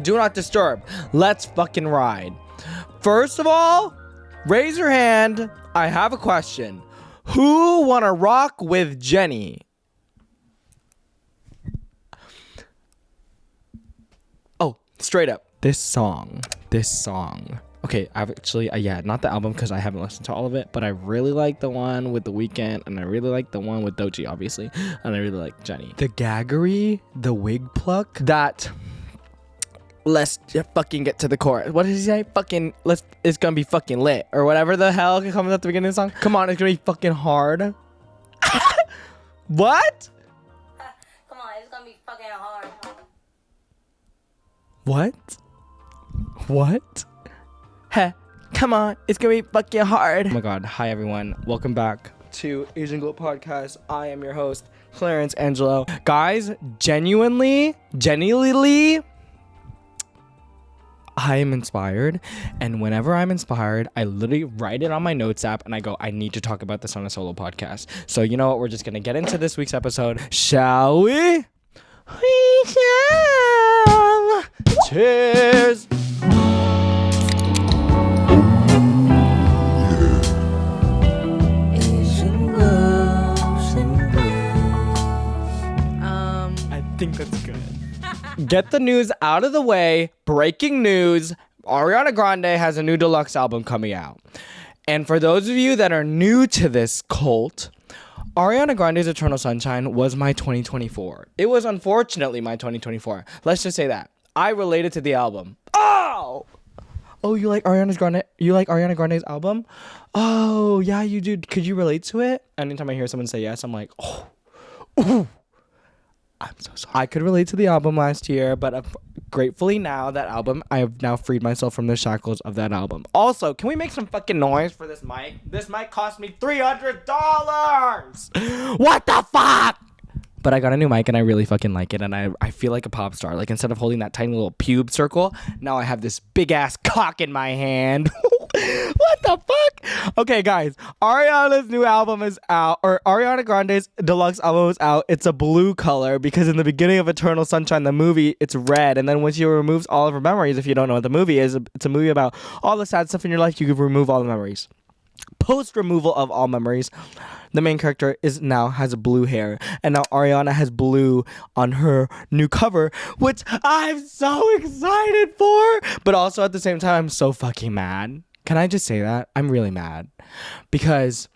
Do Not Disturb. Let's fucking ride. First of all, raise your hand. I have a question. Who wanna rock with Jennie? Oh, straight up. This song. Okay, I've actually, not the album because I haven't listened to all of it, but I really like the one with The Weeknd, and I really like the one with Doechii, obviously, and I really like Jennie. The gaggery, the wig pluck, that... Let's fucking get to the chorus. What did he say? Fucking, it's gonna be fucking lit. Or whatever the hell comes at the beginning of the song. Come on, it's gonna be fucking hard. What? Come on, it's gonna be fucking hard. What? Heh, come on, it's gonna be fucking hard. Oh my god, hi everyone. Welcome back to Asian Glow Podcast. I am your host, Clarence Angelo. Guys, genuinely, I am inspired, and whenever I'm inspired, I literally write it on my notes app and I go, I need to talk about this on a solo podcast. So you know what? We're just gonna get into this week's episode, shall we? We shall. Cheers. I think that's good. Get the news out of the way. Breaking news. Ariana Grande has a new deluxe album coming out. And for those of you that are new to this cult, Ariana Grande's Eternal Sunshine was my 2024. It was unfortunately my 2024. Let's just say that. I related to the album. Oh, you like Ariana Grande? You like Ariana Grande's album? Oh, yeah, you do. Could you relate to it? Anytime I hear someone say yes, I'm like, ooh. I'm so sorry. I could relate to the album last year, but gratefully now that album, I have now freed myself from the shackles of that album. Also, can we make some fucking noise for this mic? This mic cost me $300. What the fuck? But I got a new mic and I really fucking like it, and I feel like a pop star. Like, instead of holding that tiny little pube circle, now I have this big ass cock in my hand. What the fuck? Okay, guys, Ariana's new album is out, or Ariana Grande's deluxe album is out. It's a blue color because in the beginning of Eternal Sunshine, the movie, it's red. And then when she removes all of her memories, if you don't know what the movie is, it's a movie about all the sad stuff in your life. You can remove all the memories. Post removal of all memories, the main character has blue hair, and now Ariana has blue on her new cover, which I'm so excited for, but also at the same time I'm so fucking mad. Can I just say that? I'm really mad because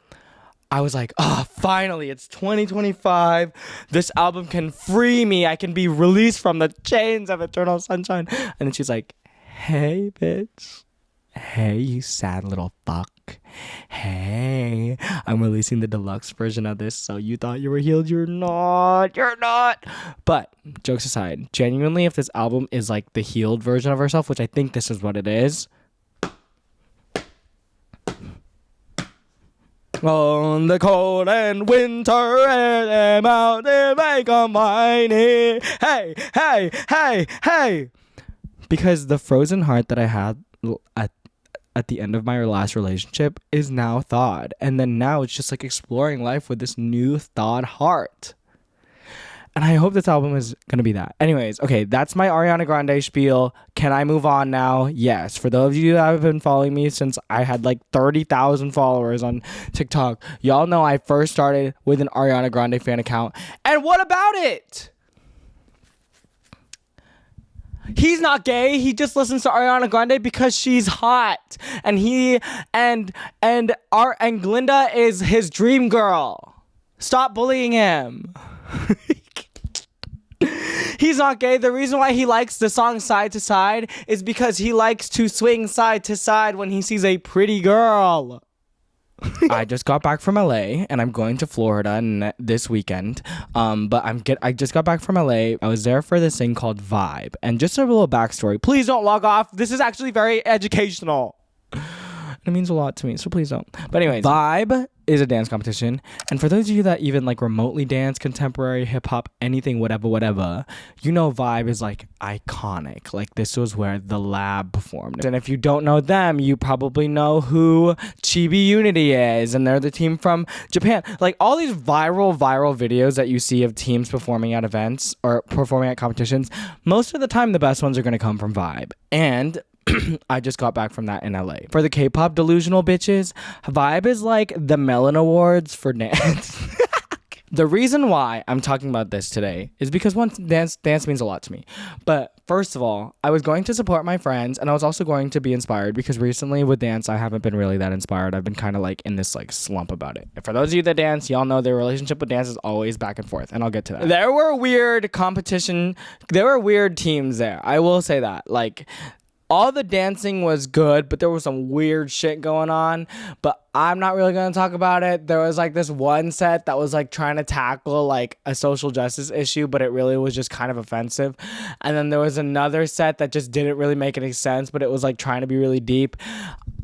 I was like, finally, it's 2025. This album can free me. I can be released from the chains of Eternal Sunshine. And then she's like, hey, bitch. Hey, you sad little fuck. Hey, I'm releasing the deluxe version of this. So you thought you were healed. You're not. But jokes aside, genuinely, if this album is like the healed version of herself, which I think this is what it is. On the cold and winter air, the mountain make a whiny. Hey. Because the frozen heart that I had at the end of my last relationship is now thawed. And then now it's just like exploring life with this new thawed heart. And I hope this album is going to be that. Anyways, okay, that's my Ariana Grande spiel. Can I move on now? Yes. For those of you that have been following me since I had like 30,000 followers on TikTok, y'all know I first started with an Ariana Grande fan account. And what about it? He's not gay. He just listens to Ariana Grande because she's hot. And Glinda is his dream girl. Stop bullying him. He's not gay. The reason why he likes the song Side to Side is because he likes to swing side to side when he sees a pretty girl. I just got back from LA and I'm going to Florida this weekend. But I just got back from LA. I was there for this thing called Vibe. And just a little backstory. Please don't log off. This is actually very educational. It means a lot to me, so please don't. But anyways, Vibe is a dance competition. And for those of you that even like remotely dance, contemporary, hip hop, anything, whatever, you know Vibe is like iconic. Like this was where the Lab performed. And if you don't know them, you probably know who Chibi Unity is. And they're the team from Japan. Like all these viral videos that you see of teams performing at events or performing at competitions, most of the time the best ones are going to come from Vibe. And I just got back from that in LA. For the K-pop delusional bitches, Vibe is like the Melon Awards for dance. The reason why I'm talking about this today is because one, dance means a lot to me. But first of all, I was going to support my friends, and I was also going to be inspired because recently with dance, I haven't been really that inspired. I've been kind of like in this like slump about it. And for those of you that dance, y'all know their relationship with dance is always back and forth, and I'll get to that. There were weird teams there. I will say that. Like, all the dancing was good, but there was some weird shit going on. But I'm not really going to talk about it. There was like this one set that was like trying to tackle like a social justice issue, but it really was just kind of offensive. And then there was another set that just didn't really make any sense, but it was like trying to be really deep.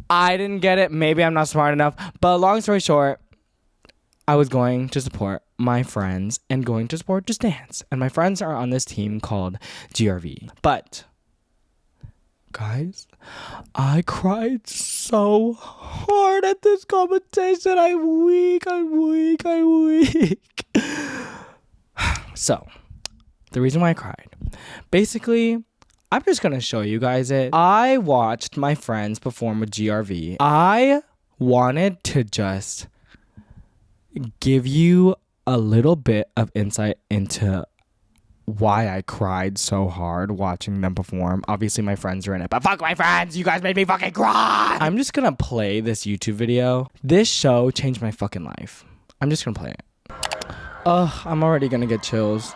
I didn't get it. Maybe I'm not smart enough. But long story short, I was going to support my friends and going to support Just Dance. And my friends are on this team called GRV. But guys, I cried so hard at this competition. I'm weak. So, the reason why I cried, basically, I'm just going to show you guys it. I watched my friends perform with GRV. I wanted to just give you a little bit of insight into why I cried so hard watching them perform. Obviously my friends are in it, but fuck my friends, you guys made me fucking cry. I'm just gonna play this YouTube video. This show changed my fucking life. I'm just gonna play it. Ugh, I'm already gonna get chills.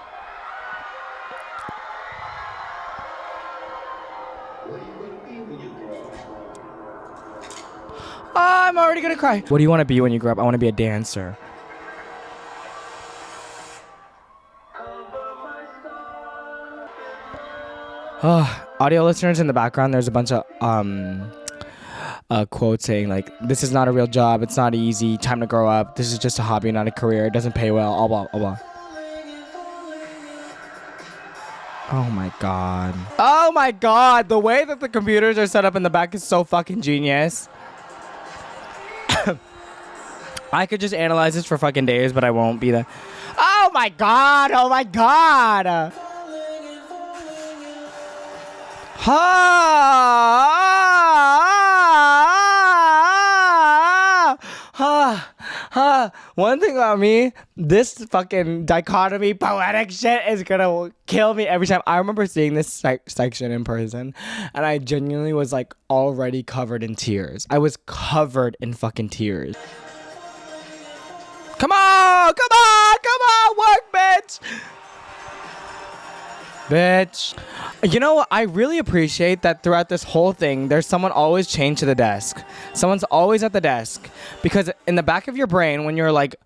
I'm already gonna cry. What do you want to be when you grow up? I want to be a dancer. Audio listeners in the background, there's a bunch of quotes saying like, this is not a real job, it's not easy, time to grow up, this is just a hobby, not a career, it doesn't pay well, all blah, all blah. Oh my god. Oh my god, the way that the computers are set up in the back is so fucking genius. I could just analyze this for fucking days, but I won't be the... Oh my god, oh my god! One thing about me, this fucking dichotomy poetic shit is gonna kill me every time. I remember seeing this section in person, and I genuinely was like already covered in tears. I was covered in fucking tears. Come on, work, bitch! Bitch. You know, I really appreciate that throughout this whole thing, there's someone always chained to the desk. Someone's always at the desk. Because in the back of your brain, when you're like,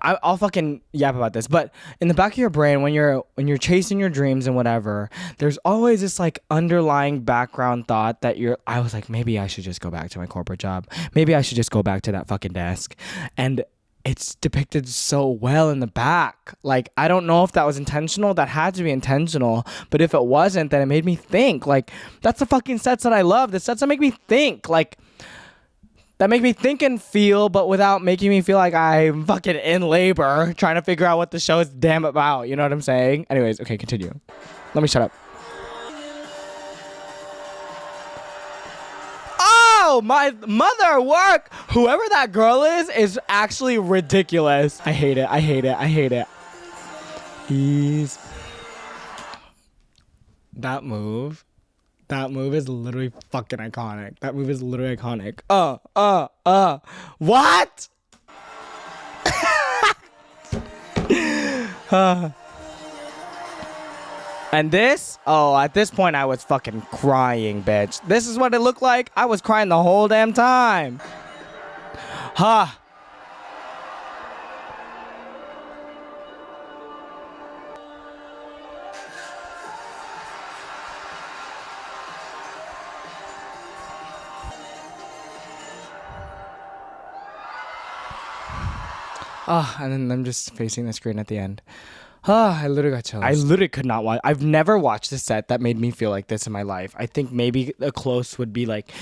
I'll fucking yap about this, but in the back of your brain, when you're chasing your dreams and whatever, there's always this like underlying background thought that I was like, maybe I should just go back to my corporate job. Maybe I should just go back to that fucking desk. And it's depicted so well in the back. Like, I don't know if that was intentional. That had to be intentional. But if it wasn't, then it made me think. Like, that's the fucking sets that I love. The sets that make me think. Like, that make me think and feel, but without making me feel like I'm fucking in labor trying to figure out what the show is damn about. You know what I'm saying? Anyways, okay, continue. Let me shut up. Oh, my mother work. Whoever that girl is actually ridiculous. I hate it. He's... That move is literally fucking iconic. What? And this, at this point I was fucking crying, bitch. This is what it looked like. I was crying the whole damn time. And then I'm just facing the screen at the end. I literally got chills. I literally could not watch. I've never watched a set that made me feel like this in my life. I think maybe a close would be like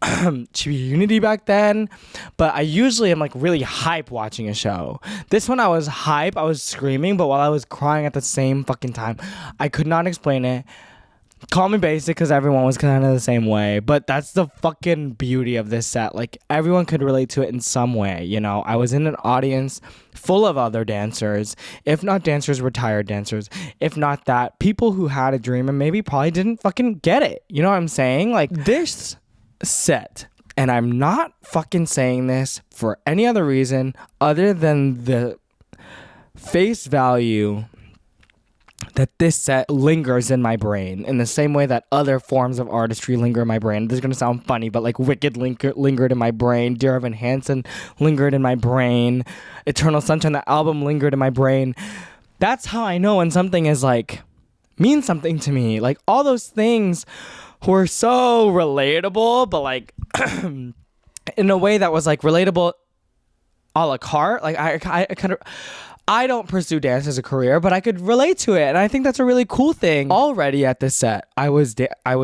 Chibi Unity back then, but I usually am like really hype watching a show. This one I was hype, I was screaming, but while I was crying at the same fucking time. I could not explain it. Call me basic because everyone was kind of the same way, but that's the fucking beauty of this set. Like, everyone could relate to it in some way, you know? I was in an audience full of other dancers, if not dancers, retired dancers, if not that, people who had a dream and maybe probably didn't fucking get it. You know what I'm saying? Like, this set, and I'm not fucking saying this for any other reason other than the face value that this set lingers in my brain in the same way that other forms of artistry linger in my brain. This is going to sound funny, but like Wicked lingered in my brain. Dear Evan Hansen lingered in my brain. Eternal Sunshine, the album, lingered in my brain. That's how I know when something is like, means something to me. Like, all those things were so relatable, but like in a way that was like relatable a la carte. Like, I kind of, I don't pursue dance as a career, but I could relate to it, and I think that's a really cool thing. Already at this set, I was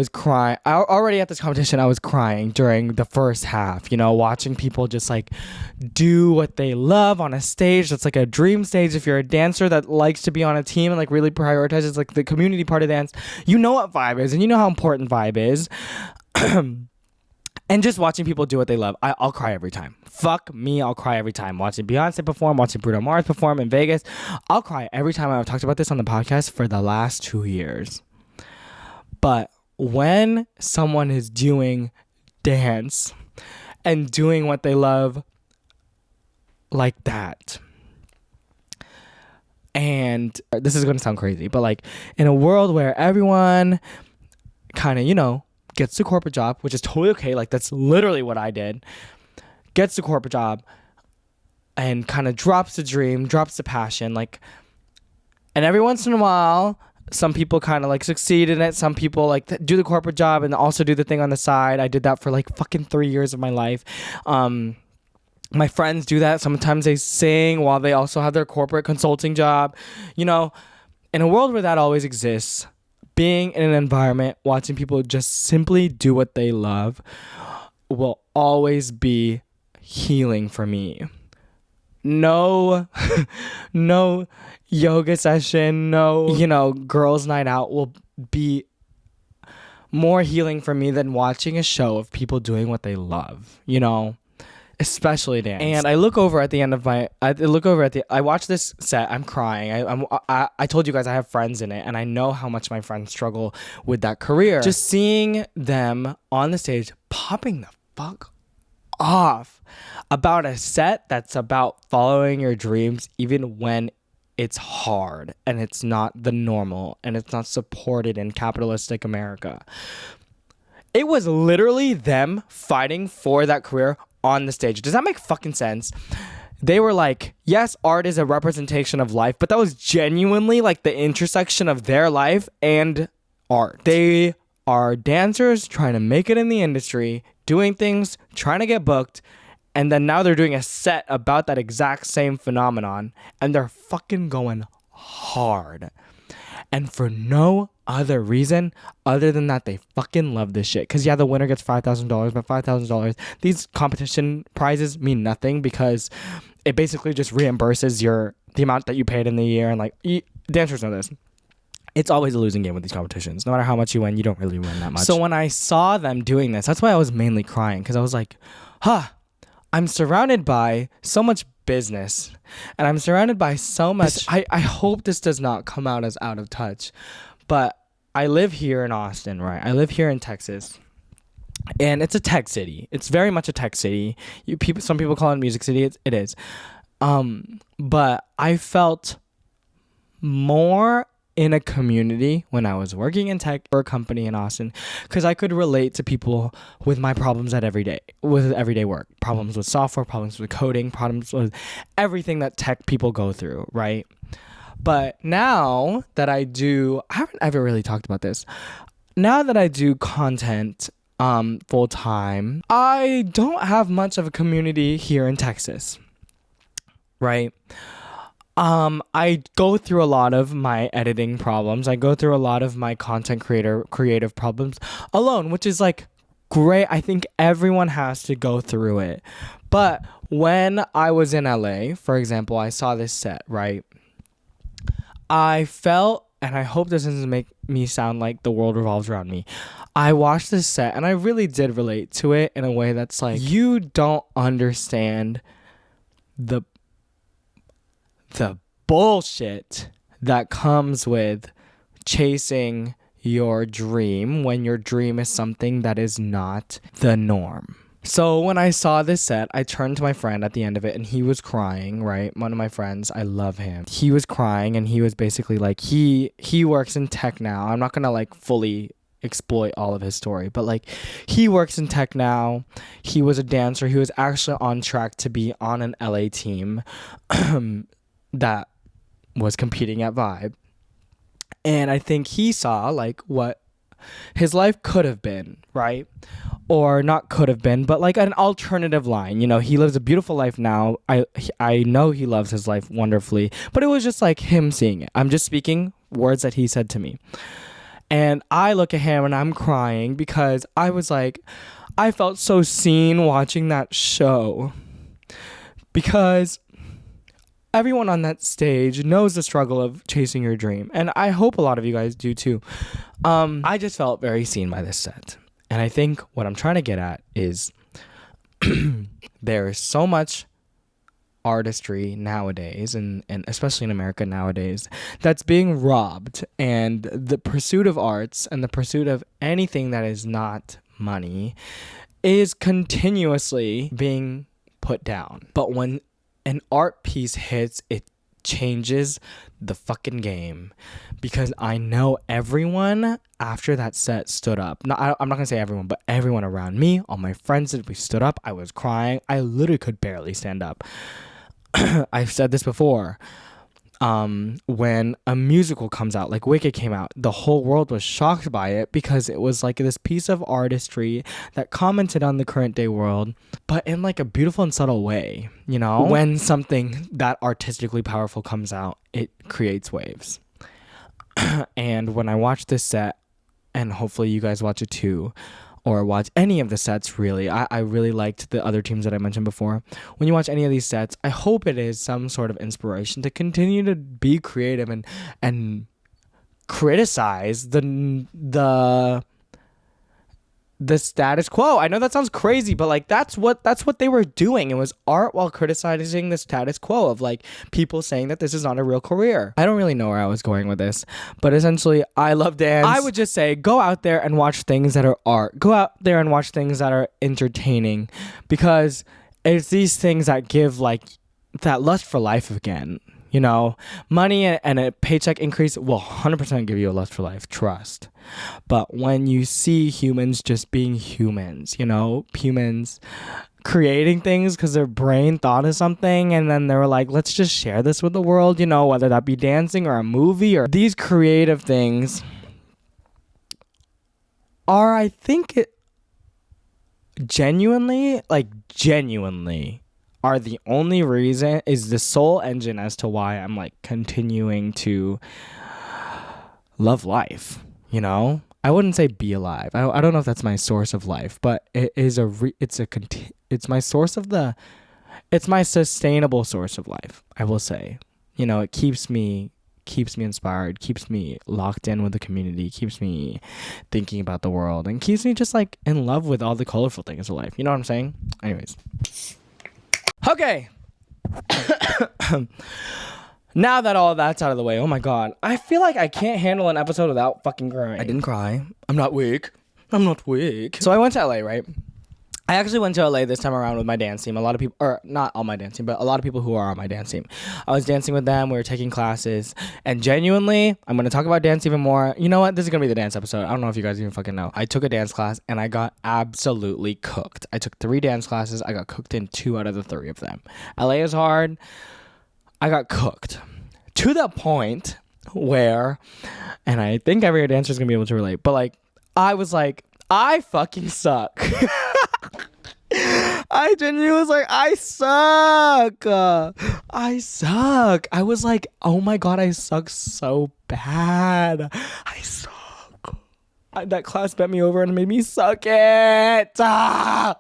crying. Already at this competition, I was crying during the first half. You know, watching people just like do what they love on a stage. That's like a dream stage. If you're a dancer that likes to be on a team and like really prioritizes like the community part of dance, you know what vibe is, and you know how important vibe is. And just watching people do what they love, I'll cry every time. Fuck me, I'll cry every time. Watching Beyonce perform, watching Bruno Mars perform in Vegas, I'll cry every time. I've talked about this on the podcast for the last 2 years. But when someone is doing dance and doing what they love like that, and this is going to sound crazy, but like in a world where everyone kind of, you know, gets the corporate job, which is totally okay. Like, that's literally what I did. Gets the corporate job and kind of drops the dream, drops the passion. Like, and every once in a while, some people kind of like succeed in it. Some people like do the corporate job and also do the thing on the side. I did that for like fucking 3 years of my life. My friends do that. Sometimes they sing while they also have their corporate consulting job. You know, in a world where that always exists, being in an environment, watching people just simply do what they love will always be healing for me. No, no yoga session, no, you know, girls' night out will be more healing for me than watching a show of people doing what they love, you know? Especially dance. And I look over at the end of I watch this set, I'm crying. I told you guys I have friends in it, and I know how much my friends struggle with that career. Just seeing them on the stage popping the fuck off about a set that's about following your dreams, even when it's hard and it's not the normal and it's not supported in capitalistic America. It was literally them fighting for that career on the stage. Does that make fucking sense? They were like, yes, art is a representation of life, but that was genuinely like the intersection of their life and art. They are dancers trying to make it in the industry, doing things, trying to get booked, and then now they're doing a set about that exact same phenomenon, and they're fucking going hard. And for no other reason other than that they fucking love this shit. Because yeah, the winner gets $5,000, but $5,000, these competition prizes mean nothing because it basically just reimburses the amount that you paid in the year. And like, dancers know this. It's always a losing game with these competitions. No matter how much you win, you don't really win that much. So when I saw them doing this, that's why I was mainly crying. Because I was like, I'm surrounded by so much business. And I'm surrounded by so much. I hope this does not come out as out of touch. But I live here in Austin, right? I live here in Texas. And it's a tech city. It's very much a tech city. Some people call it music city. It is. But I felt more in a community when I was working in tech for a company in Austin, because I could relate to people with my problems with everyday work. Problems with software, problems with coding, problems with everything that tech people go through, right? But now that I haven't ever really talked about this. Now that I do content full time, I don't have much of a community here in Texas. right? I go through a lot of my editing problems. I go through a lot of my creative problems alone, which is like great. I think everyone has to go through it. But when I was in LA, for example, I saw this set, right? I felt, and I hope this doesn't make me sound like the world revolves around me. I watched this set and I really did relate to it in a way that's like, you don't understand the bullshit that comes with chasing your dream when your dream is something that is not the norm. So when I saw this set, I turned to my friend at the end of it and he was crying, right? One of my friends, I love him. He was crying and he was basically like, he works in tech now. I'm not gonna like fully exploit all of his story, but like he works in tech now. He was a dancer. He was actually on track to be on an LA team that was competing at Vibe. And I think he saw like what his life could have been, right? Or not could have been, but like an alternative line. You know, he lives a beautiful life now. I know he loves his life wonderfully, but it was just like him seeing it. I'm just speaking words that he said to me. And I look at him and I'm crying because I was like, I felt so seen watching that show. Because everyone on that stage knows the struggle of chasing your dream. And I hope a lot of you guys do too. I just felt very seen by this set. And I think what I'm trying to get at is there is so much artistry nowadays, and especially in America nowadays, that's being robbed. And the pursuit of arts and the pursuit of anything that is not money is continuously being put down. But when an art piece hits, it changes the fucking game. Because I know everyone after that set stood up. I'm not gonna say everyone, but everyone around me, all my friends, we stood up. I was crying. I literally could barely stand up. I've said this before. When a musical comes out, like Wicked came out, the whole world was shocked by it because it was like this piece of artistry that commented on the current day world, but in like a beautiful and subtle way, you know? When something that artistically powerful comes out, it creates waves. And when I watch this set, and hopefully you guys watch it too, or watch any of the sets, really. I really liked the other teams that I mentioned before. When you watch any of these sets, I hope it is some sort of inspiration to continue to be creative and criticize the status quo. I know that sounds crazy, but like that's what they were doing. It was art while criticizing the status quo of like people saying that this is not a real career. I don't really know where I was going with this, but essentially I love dance. I would just say go out there and watch things that are art. Go out there and watch things that are entertaining, because it's these things that give like that lust for life again. You know, money and a paycheck increase will 100% give you a lust for life, trust. But when you see humans just being humans, you know, humans creating things because their brain thought of something and then they were like, let's just share this with the world, you know, whether that be dancing or a movie or these creative things are, I think, genuinely are the only reason, is the sole engine as to why I'm like continuing to love life, you know? I wouldn't say be alive. I don't know if that's my source of life, but it is it's my source of it's my sustainable source of life, I will say. You know, it keeps me inspired, keeps me locked in with the community, keeps me thinking about the world, and keeps me just like in love with all the colorful things of life. You know what I'm saying? Anyways. Okay. Now that all that's out of the way, oh my god, I feel like I can't handle an episode without fucking crying. I didn't cry. I'm not weak. So I went to LA, right? I actually went to LA this time around with my dance team. A lot of people, or not all my dance team, but a lot of people who are on my dance team. I was dancing with them. We were taking classes. And genuinely, I'm going to talk about dance even more. You know what? This is going to be the dance episode. I don't know if you guys even fucking know. I took a dance class and I got absolutely cooked. I took 3 dance classes. I got cooked in 2 out of the 3 of them. LA is hard. I got cooked. To the point where, and I think every dancer is going to be able to relate, but like, I was like, I fucking suck. I genuinely was like, I suck. I suck. I was like, oh my God, I suck so bad. I suck. That class bent me over and made me suck it. I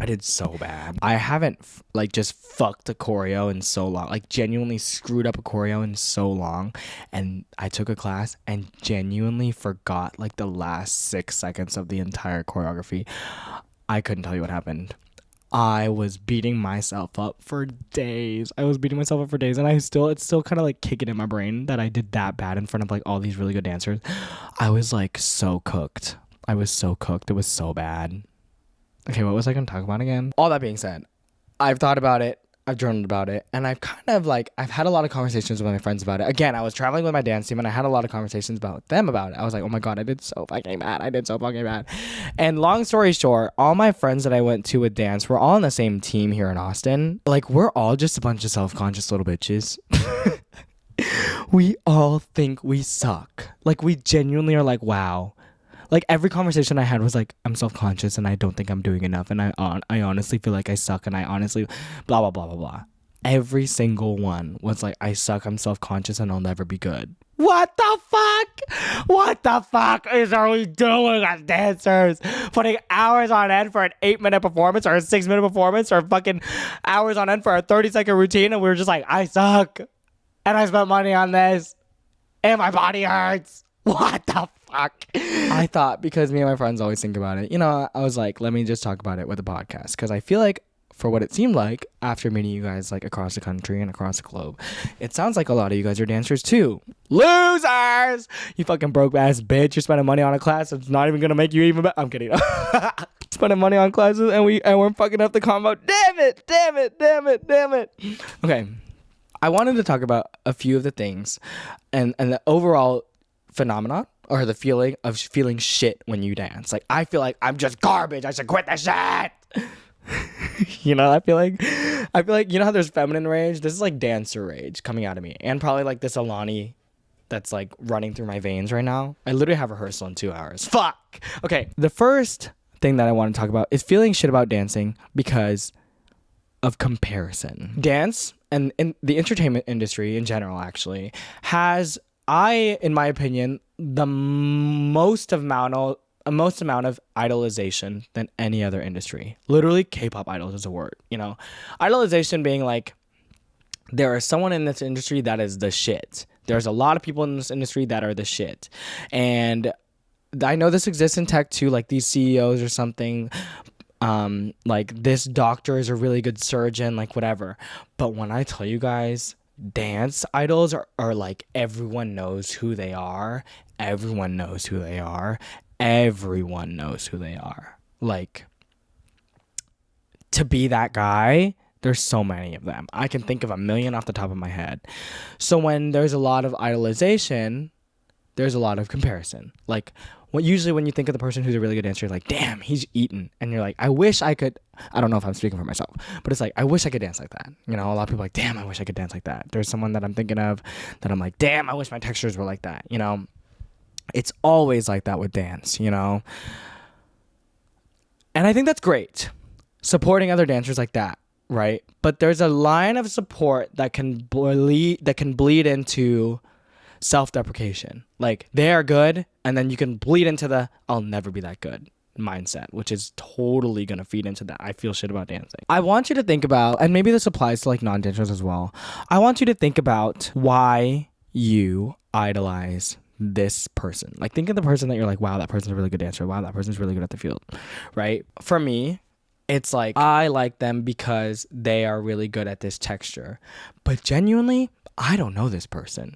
did so bad. I haven't like just fucked a choreo in so long. Like genuinely screwed up a choreo in so long. And I took a class and genuinely forgot like the last 6 seconds of the entire choreography. I couldn't tell you what happened. I was beating myself up for days. And it's still kind of like kicking in my brain that I did that bad in front of like all these really good dancers. I was like so cooked. It was so bad. Okay, what was I going to talk about again? All that being said, I've thought about it. I've journaled about it. And I've kind of like, I've had a lot of conversations with my friends about it. Again, I was traveling with my dance team and I had a lot of conversations about them about it. I was like, oh my God, I did so fucking bad. And long story short, all my friends that I went to with dance were all on the same team here in Austin. Like, we're all just a bunch of self-conscious little bitches. We all think we suck. Like, we genuinely are like, wow. Like, every conversation I had was like, I'm self-conscious and I don't think I'm doing enough. And I honestly feel like I suck. And I honestly blah, blah, blah, blah, blah. Every single one was like, I suck. I'm self-conscious and I'll never be good. What the fuck? What the fuck are we doing as dancers? Putting hours on end for an 8-minute performance or a 6-minute performance or fucking hours on end for a 30-second routine. And we were just like, I suck. And I spent money on this. And my body hurts. What the fuck? I thought, because me and my friends always think about it, I was like, let me just talk about it with a podcast. Because I feel like, for what it seemed like, after meeting you guys like across the country and across the globe, it sounds like a lot of you guys are dancers too. Losers! You fucking broke ass bitch. You're spending money on a class that's not even gonna make you even better. I'm kidding. Spending money on classes and we're fucking up the combo. Damn it. Okay. I wanted to talk about a few of the things and the overall phenomenon or the feeling of feeling shit when you dance. Like, I feel like I'm just garbage. I should quit this shit. I feel like how there's feminine rage? This is like dancer rage coming out of me. And probably like this Alani that's like running through my veins right now. I literally have rehearsal in 2 hours. Fuck. Okay. The first thing that I want to talk about is feeling shit about dancing because of comparison. Dance and in the entertainment industry in general actually has, in my opinion, the most amount of idolization than any other industry. Literally, K-pop idols is a word, Idolization being like, there is someone in this industry that is the shit. There's a lot of people in this industry that are the shit. And I know this exists in tech too, like these CEOs or something. Like, this doctor is a really good surgeon, like whatever. But when I tell you guys, dance idols are like, everyone knows who they are. Like, to be that guy, there's so many of them. I can think of 1 million off the top of my head. So when there's a lot of idolization, there's a lot of comparison. Like, usually when you think of the person who's a really good dancer, you're like, damn, he's eaten. And you're like, I wish I could. I don't know if I'm speaking for myself, but it's like, I wish I could dance like that. A lot of people are like, damn, I wish I could dance like that. There's someone that I'm thinking of that I'm like, damn, I wish my textures were like that. It's always like that with dance, And I think that's great, supporting other dancers like that, right? But there's a line of support that can bleed into self-deprecation. Like, they are good, and then you can bleed into the I'll never be that good mindset, which is totally gonna feed into that I feel shit about dancing. I want you to think about, and maybe this applies to like non-dancers as well, I want you to think about why you idolize this person. Like, think of the person that you're like, wow, that person's a really good dancer. Wow, that person's really good at the field, right? For me, it's like, I like them because they are really good at this texture. But genuinely, I don't know this person.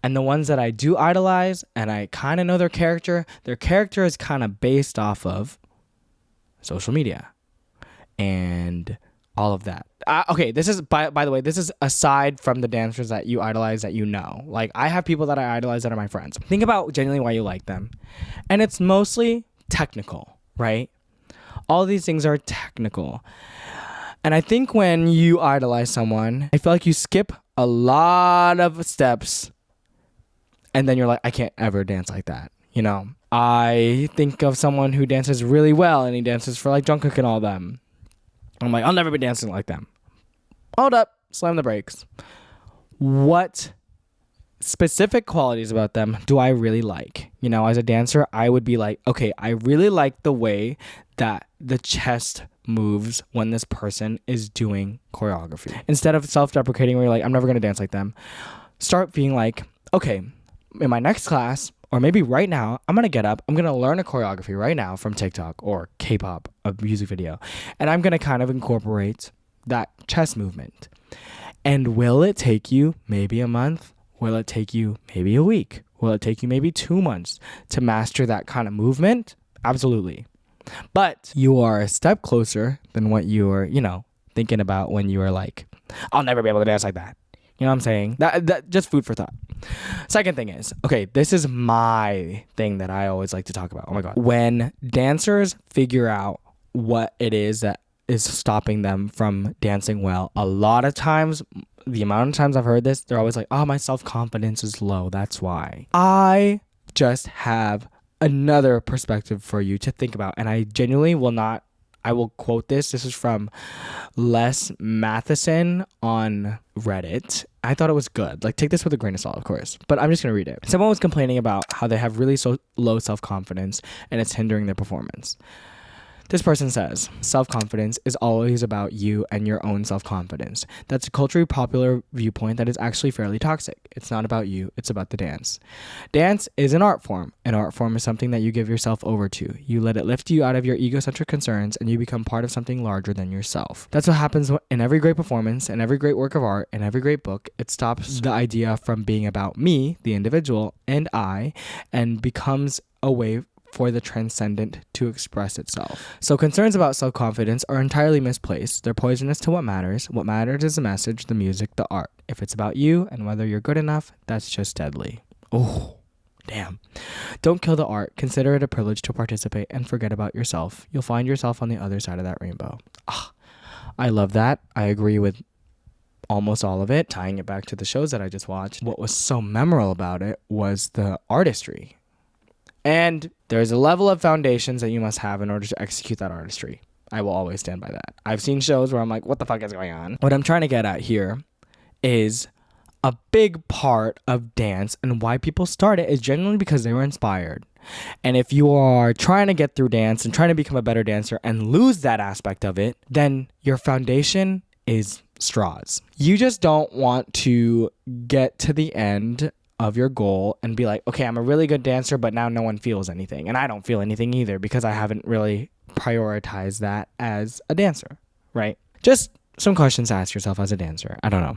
And the ones that I do idolize and I kind of know their character is kind of based off of social media and all of that. Okay, this is, by the way, this is aside from the dancers that you idolize that you know. Like, I have people that I idolize that are my friends. Think about genuinely why you like them. And it's mostly technical, right? All these things are technical. And I think when you idolize someone, I feel like you skip a lot of steps and then you're like, I can't ever dance like that. you know. I think of someone who dances really well and he dances for like Jungkook and all them. I'm like, I'll never be dancing like them. Hold up, slam the brakes. What specific qualities about them do I really like? You know, as a dancer, I would be like, okay, I really like the way that the chest moves when this person is doing choreography. Instead of self-deprecating where you're like, I'm never going to dance like them, start being like, okay, in my next class, or maybe right now, I'm going to get up, I'm going to learn a choreography right now from TikTok or K-pop, a music video, and I'm going to kind of incorporate that chest movement. And will it take you maybe a month? Will it take you maybe a week? Will it take you maybe 2 months to master that kind of movement? Absolutely. But you are a step closer than what you were, you know, thinking about when you were like, I'll never be able to dance like that. You know what I'm saying? That just food for thought. Second thing is, okay, this is my thing that I always like to talk about. Oh my God. When dancers figure out what it is that is stopping them from dancing well, a lot of times, the amount of times I've heard this, they're always like, oh, my self-confidence is low. That's why. I just have another perspective for you to think about. And I genuinely will not, I will quote this. This is from Les Matheson on Reddit. I thought it was good. Like, take this with a grain of salt, of course. But I'm just going to read it. Someone was complaining about how they have really low self-confidence and it's hindering their performance. This person says, self-confidence is always about you and your own self-confidence. That's a culturally popular viewpoint that is actually fairly toxic. It's not about you, it's about the dance. Dance is an art form. An art form is something that you give yourself over to. You let it lift you out of your egocentric concerns and you become part of something larger than yourself. That's what happens in every great performance, in every great work of art, in every great book. It stops the idea from being about me, the individual, and I, and becomes a way for the transcendent to express itself. So concerns about self-confidence are entirely misplaced. They're poisonous to what matters. What matters is the message, the music, the art. If it's about you and whether you're good enough, that's just deadly. Oh, damn. Don't kill the art. Consider it a privilege to participate and forget about yourself. You'll find yourself on the other side of that rainbow. I love that. I agree with almost all of it. Tying it back to the shows that I just watched, what was so memorable about it was the artistry. And there's a level of foundations that you must have in order to execute that artistry. I will always stand by that. I've seen shows where I'm like, what the fuck is going on? What I'm trying to get at here is a big part of dance and why people start it is generally because they were inspired. And if you are trying to get through dance and trying to become a better dancer and lose that aspect of it, then your foundation is straws. You just don't want to get to the end of your goal and be like, okay, I'm a really good dancer, but now no one feels anything. And I don't feel anything either because I haven't really prioritized that as a dancer, right? Just some questions to ask yourself as a dancer. I don't know.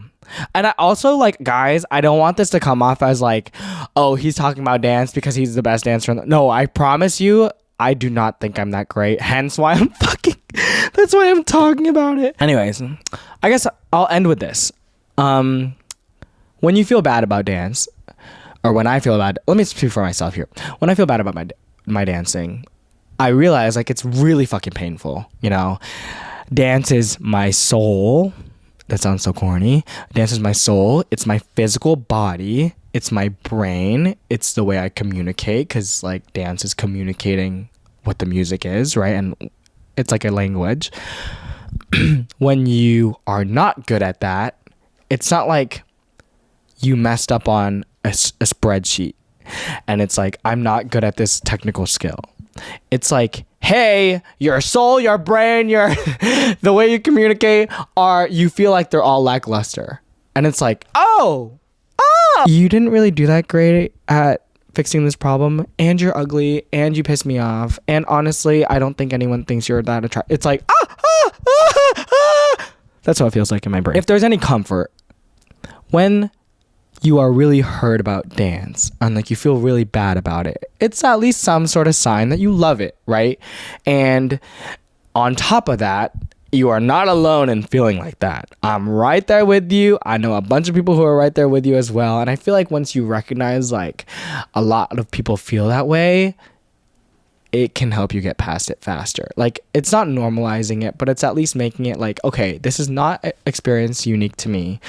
And I also, like, guys, I don't want this to come off as like, oh, he's talking about dance because he's the best dancer. No, I promise you, I do not think I'm that great. Hence why that's why I'm talking about it. Anyways, I guess I'll end with this. When you feel bad about dance, or when I feel bad, let me speak for myself here. When I feel bad about my dancing, I realize like it's really fucking painful, you know? Dance is my soul. That sounds so corny. Dance is my soul. It's my physical body. It's my brain. It's the way I communicate because like dance is communicating what the music is, right? And it's like a language. When you are not good at that, it's not like you messed up on a spreadsheet and it's like, I'm not good at this technical skill. It's like, hey, your soul, your brain, your the way you communicate you feel like they're all lackluster. And it's like, oh, you didn't really do that great at fixing this problem, and you're ugly, and you piss me off, and honestly, I don't think anyone thinks you're that attractive. It's like, That's how it feels like in my brain. If there's any comfort, when you are really hurt about dance and like you feel really bad about it, it's at least some sort of sign that you love it, right? And on top of that, you are not alone in feeling like that. I'm right there with you. I know a bunch of people who are right there with you as well. And I feel like once you recognize like a lot of people feel that way, it can help you get past it faster. Like, it's not normalizing it, but it's at least making it like, okay, this is not an experience unique to me.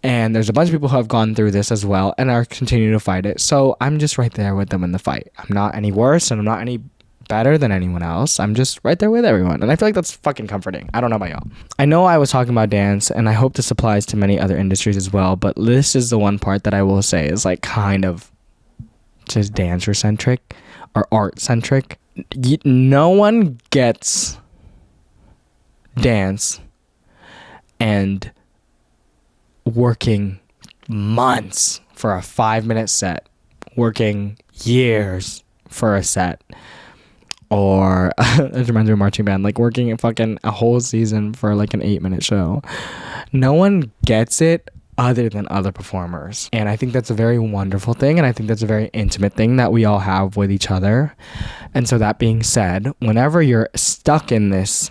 And there's a bunch of people who have gone through this as well and are continuing to fight it. So I'm just right there with them in the fight. I'm not any worse and I'm not any better than anyone else. I'm just right there with everyone. And I feel like that's fucking comforting. I don't know about y'all. I know I was talking about dance, and I hope this applies to many other industries as well, but this is the one part that I will say is like kind of just dancer centric or art centric. No one gets dance and working months for a 5-minute set, working years for a set, or it reminds me of marching band, like working fucking a whole season for like an 8-minute show. No one gets it other than other performers. And I think that's a very wonderful thing, and I think that's a very intimate thing that we all have with each other. And so that being said, whenever you're stuck in this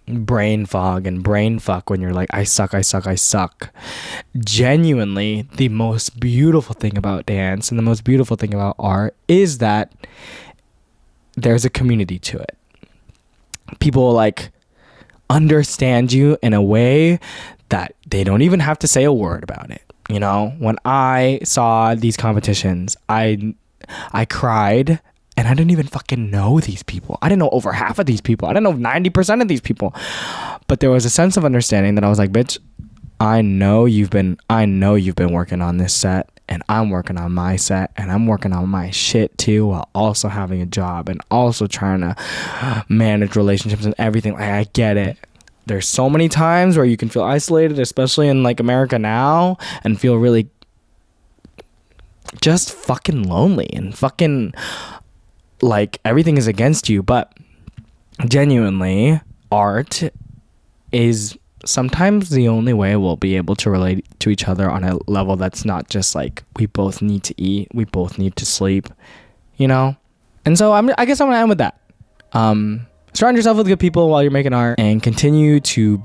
brain fog and brain fuck when you're like, I suck, genuinely the most beautiful thing about dance and the most beautiful thing about art is that there's a community to it. People like understand you in a way that they don't even have to say a word about it. You know, when I saw these competitions, I cried, and I didn't even fucking know these people. I didn't know over half of these people. I didn't know 90% of these people. But there was a sense of understanding that I was like, bitch, I know you've been working on this set, and I'm working on my set, and I'm working on my shit too, while also having a job and also trying to manage relationships and everything. Like, I get it. There's so many times where you can feel isolated, especially in like America now, and feel really just fucking lonely and fucking like everything is against you. But genuinely, art is sometimes the only way we'll be able to relate to each other on a level that's not just like we both need to eat, we both need to sleep, you know? And so I guess I'm gonna end with that. Surround yourself with good people while you're making art, and continue to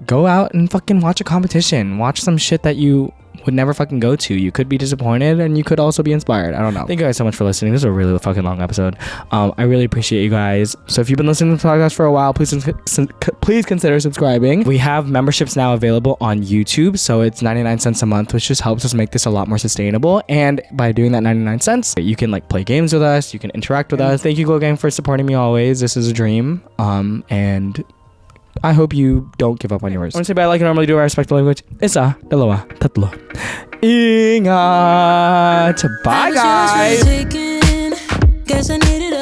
go out and fucking watch a competition. Watch some shit that you would never fucking go to. You could be disappointed, and you could also be inspired. I don't know. Thank you guys so much for listening. This is a really fucking long episode. I really appreciate you guys. So if you've been listening to the podcast for a while, please consider subscribing. We have memberships now available on YouTube, so it's 99 cents a month, which just helps us make this a lot more sustainable. And by doing that 99 cents, you can like play games with us, you can interact with us. Thank you, Glow Gang, for supporting me always. This is a dream. And I hope you don't give up on yours. I want to say bye like I normally do. I respect the language. Isa, dalawa, tatlo. Ingat. Bye, guys. Guess I needed